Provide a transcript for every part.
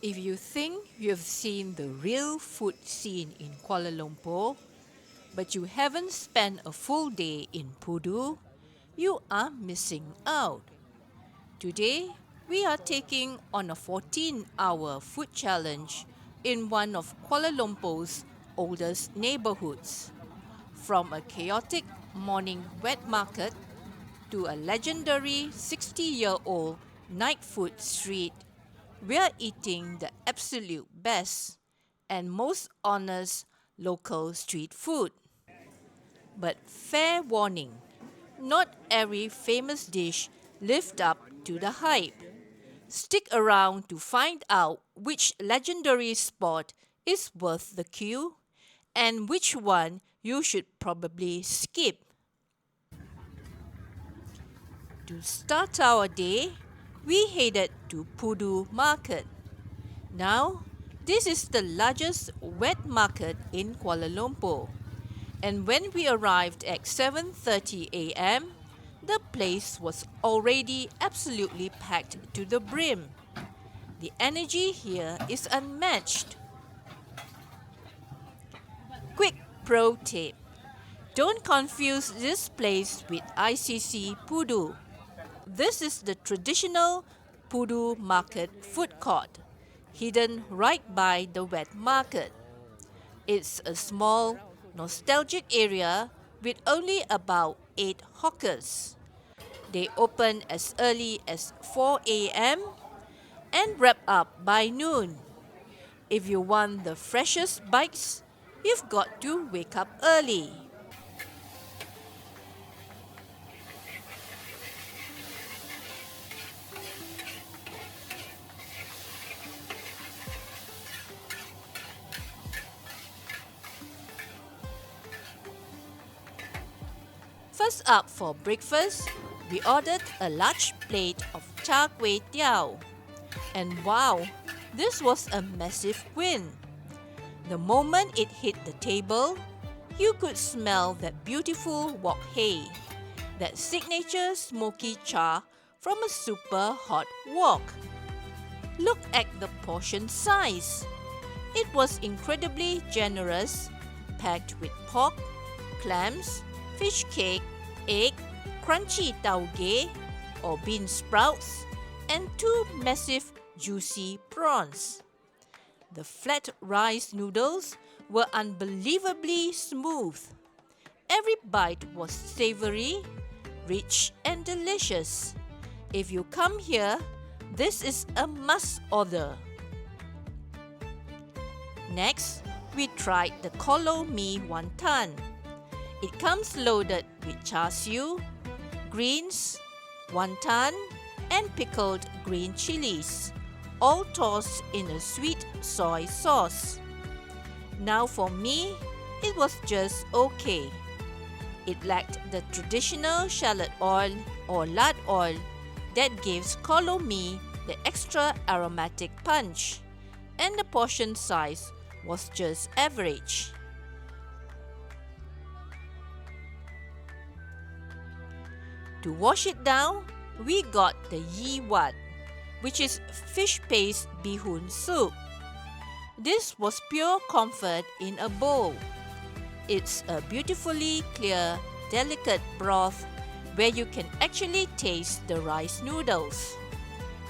If you think you have seen the real food scene in Kuala Lumpur, but you haven't spent a full day in Pudu, you are missing out. Today, we are taking on a 14-hour food challenge in one of Kuala Lumpur's oldest neighborhoods. From a chaotic morning wet market to a legendary 60-year-old night food street, we are eating the absolute best and most honest local street food. But fair warning, not every famous dish lived up to the hype. Stick around to find out which legendary spot is worth the queue and which one you should probably skip. To start our day, we headed to Pudu Market. Now, this is the largest wet market in Kuala Lumpur. And when we arrived at 7:30 a.m., the place was already absolutely packed to the brim. The energy here is unmatched. Quick pro tip: don't confuse this place with ICC Pudu. This is the traditional Pudu Market Food Court, hidden right by the wet market. It's a small, nostalgic area with only about 8 hawkers. They open as early as 4 a.m. and wrap up by noon. If you want the freshest bites, you've got to wake up early. First up for breakfast, we ordered a large plate of Char Kway Teow. And wow, this was a massive win. The moment it hit the table, you could smell that beautiful wok hei, that signature smoky char from a super hot wok. Look at the portion size. It was incredibly generous, packed with pork, clams, fish cake, egg, crunchy tauge or bean sprouts, and 2 massive juicy prawns. The flat rice noodles were unbelievably smooth. Every bite was savory, rich, and delicious. If you come here, this is a must order. Next, we tried the kolo mee wanton. It comes loaded with char siu, greens, wanton, and pickled green chilies, all tossed in a sweet soy sauce. Now for me, it was just okay. It lacked the traditional shallot oil or lard oil that gives kolo mee the extra aromatic punch, and the portion size was just average. To wash it down, we got the yi wat, which is fish paste beehoon soup. This was pure comfort in a bowl. It's a beautifully clear, delicate broth where you can actually taste the rice noodles.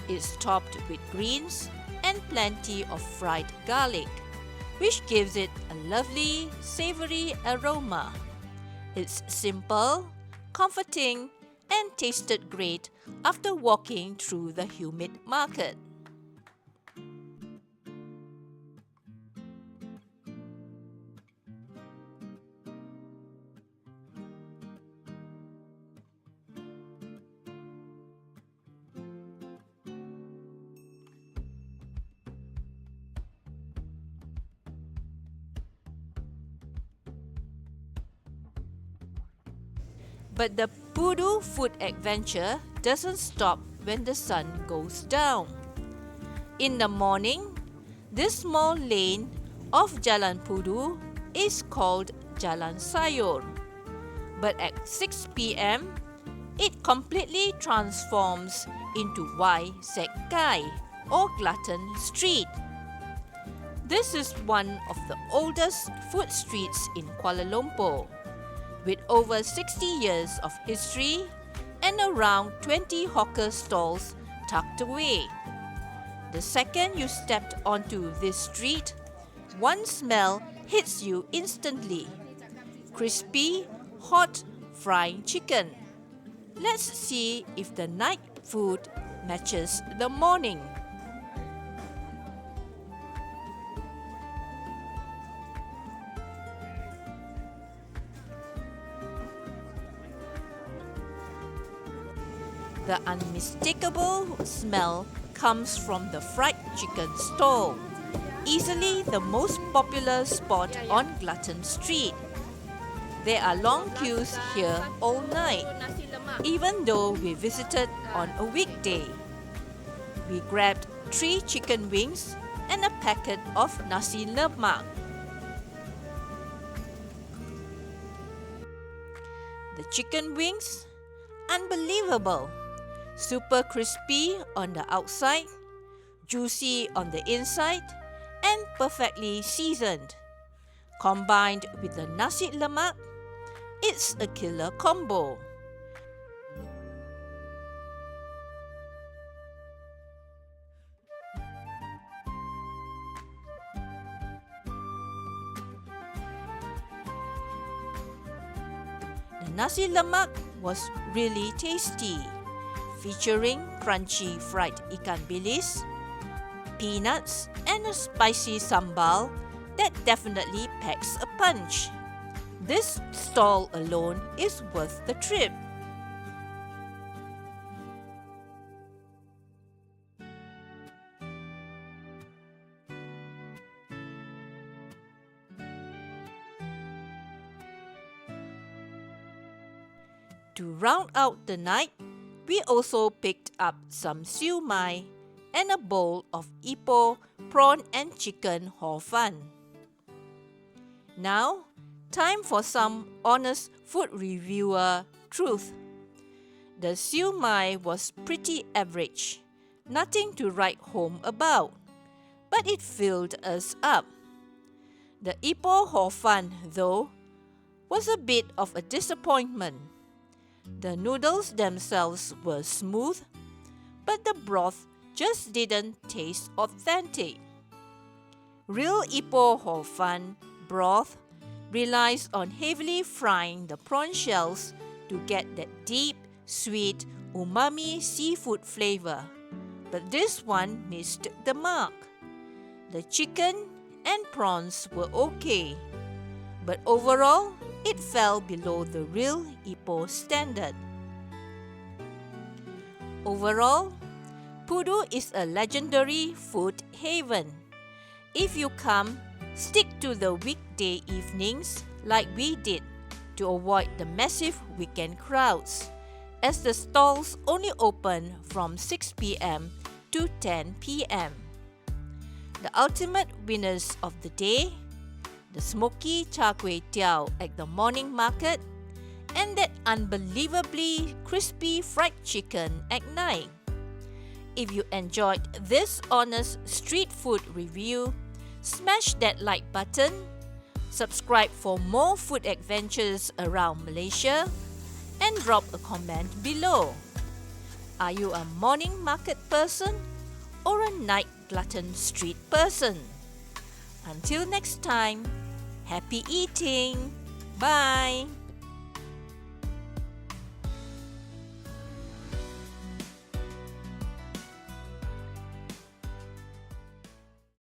It's topped with greens and plenty of fried garlic, which gives it a lovely, savory aroma. It's simple, comforting, and tasted great after walking through the humid market. But the Pudu food adventure doesn't stop when the sun goes down. In the morning, this small lane of Jalan Pudu is called Jalan Sayur. But at 6 p.m., it completely transforms into Wai Sek Kai, or Glutton Street. This is one of the oldest food streets in Kuala Lumpur, with over 60 years of history and around 20 hawker stalls tucked away. The second you stepped onto this street, one smell hits you instantly: crispy, hot, frying chicken. Let's see if the night food matches the morning. The unmistakable smell comes from the fried chicken stall, easily the most popular spot on Glutton Street. There are long queues here all night, even though we visited on a weekday. We grabbed 3 chicken wings and a packet of nasi lemak. The chicken wings? Unbelievable! Super crispy on the outside, juicy on the inside, and perfectly seasoned. Combined with the nasi lemak, it's a killer combo. The nasi lemak was really tasty, featuring crunchy fried ikan bilis, peanuts, and a spicy sambal that definitely packs a punch. This stall alone is worth the trip. To round out the night, we also picked up some siu mai and a bowl of Ipoh prawn and chicken hor fun. Now, time for some honest food reviewer truth. The siu mai was pretty average, nothing to write home about, but it filled us up. The Ipoh hor fun, though, was a bit of a disappointment. The noodles themselves were smooth, but the broth just didn't taste authentic. Real Ipoh hor fun broth relies on heavily frying the prawn shells to get that deep, sweet, umami seafood flavor. But this one missed the mark. The chicken and prawns were okay, but overall, it fell below the real Ipoh standard. Overall, Pudu is a legendary food haven. If you come, stick to the weekday evenings like we did to avoid the massive weekend crowds, as the stalls only open from 6 p.m. to 10 p.m. The ultimate winners of the day: the smoky Char Kway Teow at the morning market, and that unbelievably crispy fried chicken at night. If you enjoyed this honest street food review, smash that like button, subscribe for more food adventures around Malaysia, and drop a comment below. Are you a morning market person or a night Glutton Street person? Until next time, happy eating! Bye!